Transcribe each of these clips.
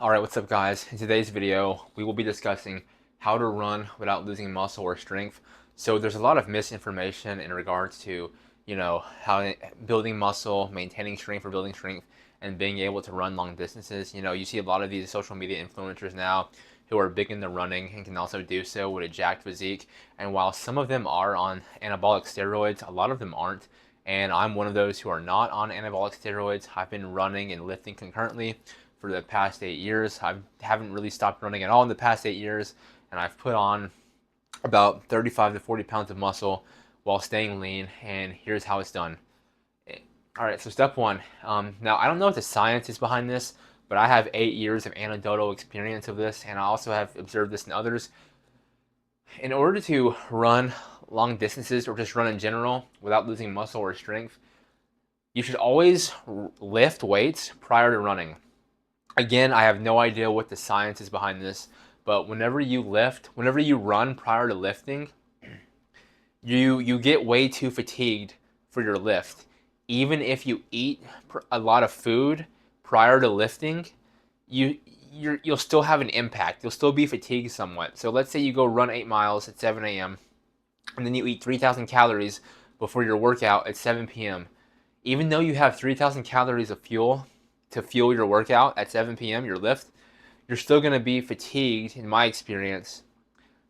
Alright, what's up guys? In today's video, we will be discussing how to run without losing muscle or strength. So there's a lot of misinformation in regards to, how building muscle, maintaining strength or building strength, and being able to run long distances. You see a lot of these social media influencers now who are big into running and can also do so with a jacked physique. And while some of them are on anabolic steroids, a lot of them aren't. And I'm one of those who are not on anabolic steroids. I've been running and lifting concurrently for the past 8 years. I haven't really stopped running at all in the past 8 years, and I've put on about 35 to 40 pounds of muscle while staying lean, and here's how it's done. All right, so step one. Now, I don't know what the science is behind this, but I have 8 years of anecdotal experience of this, and I also have observed this in others. In order to run long distances or just run in general without losing muscle or strength, you should always lift weights prior to running. Again, I have no idea what the science is behind this, but whenever you run prior to lifting, you get way too fatigued for your lift. Even if you eat a lot of food prior to lifting, you'll still have an impact. You'll still be fatigued somewhat. So let's say you go run 8 miles at 7 a.m. and then you eat 3,000 calories before your workout at 7 p.m. Even though you have 3,000 calories of fuel to fuel your workout at 7 p.m., your lift, you're still going to be fatigued in my experience.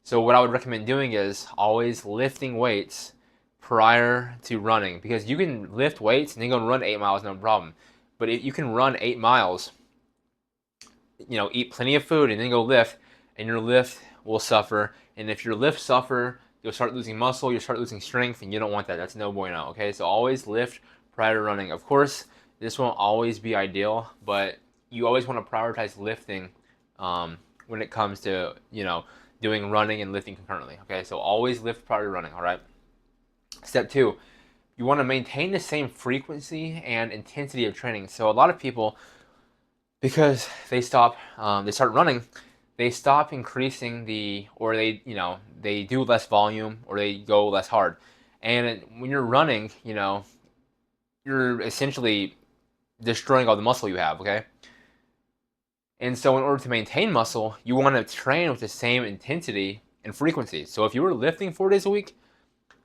So what I would recommend doing is always lifting weights prior to running, because you can lift weights and then go run 8 miles, no problem. But if you can run 8 miles, eat plenty of food and then go lift, and your lift will suffer. And if your lift suffer, you'll start losing muscle, you'll start losing strength, and you don't want that. That's no bueno, okay? So always lift prior to running. Of course, this won't always be ideal, but you always want to prioritize lifting when it comes to, doing running and lifting concurrently, okay? So always lift prior to running, all right? Step two, you want to maintain the same frequency and intensity of training. So a lot of people, because they start running, they stop increasing or they do less volume or they go less hard. And when you're running, you're essentially destroying all the muscle you have, okay? And so in order to maintain muscle, you want to train with the same intensity and frequency. So if you were lifting 4 days a week,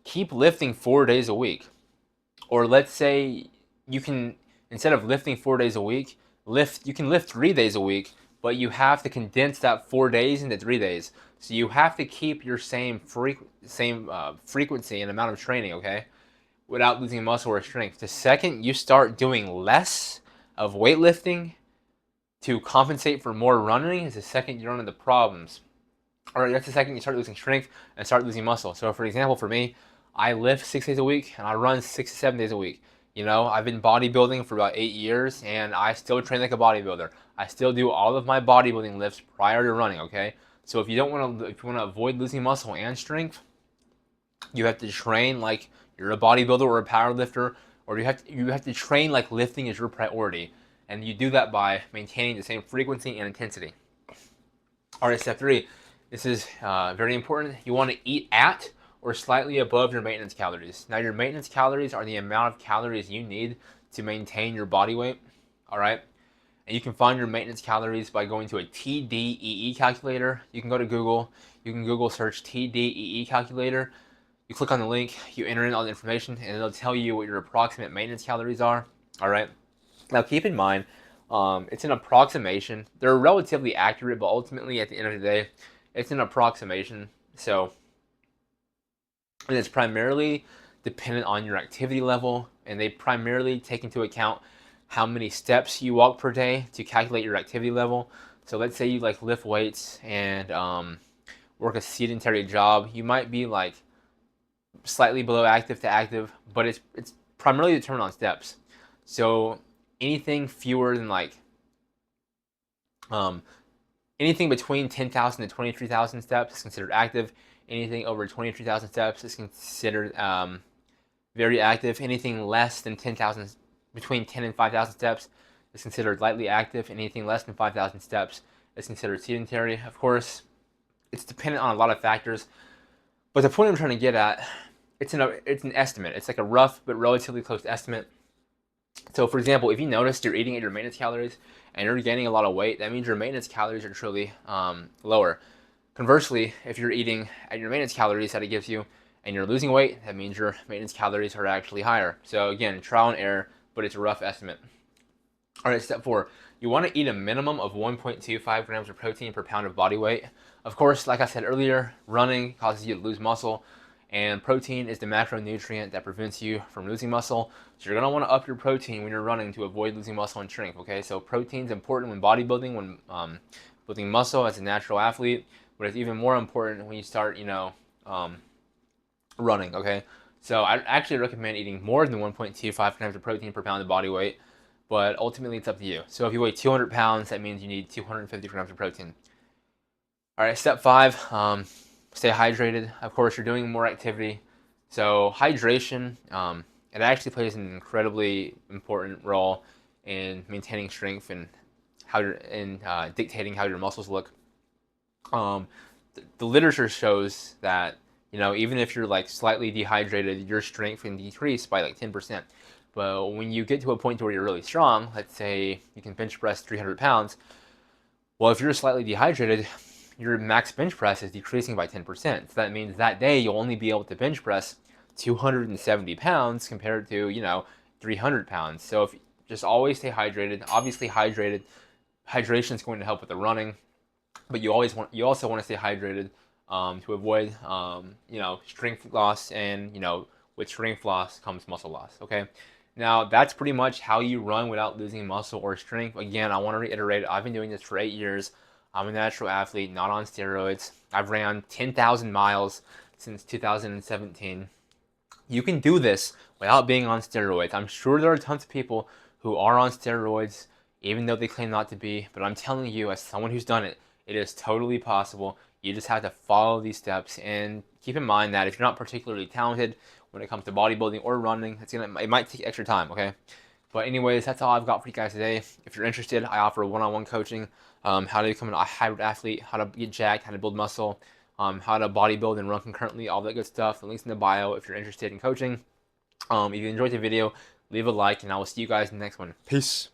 keep lifting 4 days a week. Or let's say you can, instead of lifting 4 days a week, you can lift 3 days a week, but you have to condense that 4 days into 3 days. So you have to keep your same frequency and amount of training, okay, without losing muscle or strength. The second you start doing less of weightlifting to compensate for more running is the second you run into problems. Or that's the second you start losing strength and start losing muscle. So for example, for me, I lift 6 days a week and I run 6 to 7 days a week. I've been bodybuilding for about 8 years and I still train like a bodybuilder. I still do all of my bodybuilding lifts prior to running, okay? So if you want to avoid losing muscle and strength, you have to train like you're a bodybuilder or a power lifter, or you have to train like lifting is your priority. And you do that by maintaining the same frequency and intensity. All right, step three. This is very important. You want to eat at or slightly above your maintenance calories. Now, your maintenance calories are the amount of calories you need to maintain your body weight. All right. And you can find your maintenance calories by going to a TDEE calculator. You can go to Google. You can Google search TDEE calculator. You click on the link, you enter in all the information, and it'll tell you what your approximate maintenance calories are. All right. Now, keep in mind, it's an approximation. They're relatively accurate, but ultimately, at the end of the day, it's an approximation. So, and it's primarily dependent on your activity level, and they primarily take into account how many steps you walk per day to calculate your activity level. So let's say you like lift weights and work a sedentary job. You might be like slightly below active to active, but it's primarily determined on steps. So anything fewer than um, anything between 10,000 to 23,000 steps is considered active. Anything over 23,000 steps is considered very active. Anything less than 10,000, between 10 and 5,000 steps is considered lightly active. Anything less than 5,000 steps is considered sedentary. Of course, it's dependent on a lot of factors, but the point I'm trying to get at, it's an estimate. It's like a rough but relatively close estimate. So for example, if you notice you're eating at your maintenance calories and you're gaining a lot of weight, that means your maintenance calories are truly lower. Conversely, if you're eating at your maintenance calories that it gives you and you're losing weight, that means your maintenance calories are actually higher. So again, trial and error, but it's a rough estimate. All right, step 4. You want to eat a minimum of 1.25 grams of protein per pound of body weight. Of course, like I said earlier, running causes you to lose muscle, and protein is the macronutrient that prevents you from losing muscle. So you're going to want to up your protein when you're running to avoid losing muscle and shrink, okay? So protein's important when bodybuilding, when building muscle as a natural athlete, but it's even more important when you start, running, okay? So I actually recommend eating more than 1.25 grams of protein per pound of body weight, but ultimately it's up to you. So if you weigh 200 pounds, that means you need 250 grams of protein. All right, step 5, stay hydrated. Of course, you're doing more activity. So hydration, it actually plays an incredibly important role in maintaining strength and dictating how your muscles look. The literature shows that even if you're like slightly dehydrated, your strength can decrease by like 10%. But when you get to a point where you're really strong, let's say you can bench press 300 pounds, well, if you're slightly dehydrated, your max bench press is decreasing by 10%. So that means that day you'll only be able to bench press 270 pounds compared to 300 pounds. So if just always stay hydrated. Obviously, hydration is going to help with the running, but you also want to stay hydrated to avoid strength loss, and with strength loss comes muscle loss. Okay, now that's pretty much how you run without losing muscle or strength. Again, I want to reiterate, I've been doing this for 8 years. I'm a natural athlete, not on steroids. I've ran 10,000 miles since 2017. You can do this without being on steroids. I'm sure there are tons of people who are on steroids, even though they claim not to be, but I'm telling you, as someone who's done it, it is totally possible. You just have to follow these steps, and keep in mind that if you're not particularly talented when it comes to bodybuilding or running, it might take extra time, okay? But anyways, that's all I've got for you guys today. If you're interested, I offer one-on-one coaching, how to become a hybrid athlete, how to get jacked, how to build muscle, how to bodybuild and run concurrently, all that good stuff. The link's in the bio if you're interested in coaching. If you enjoyed the video, leave a like, and I will see you guys in the next one. Peace.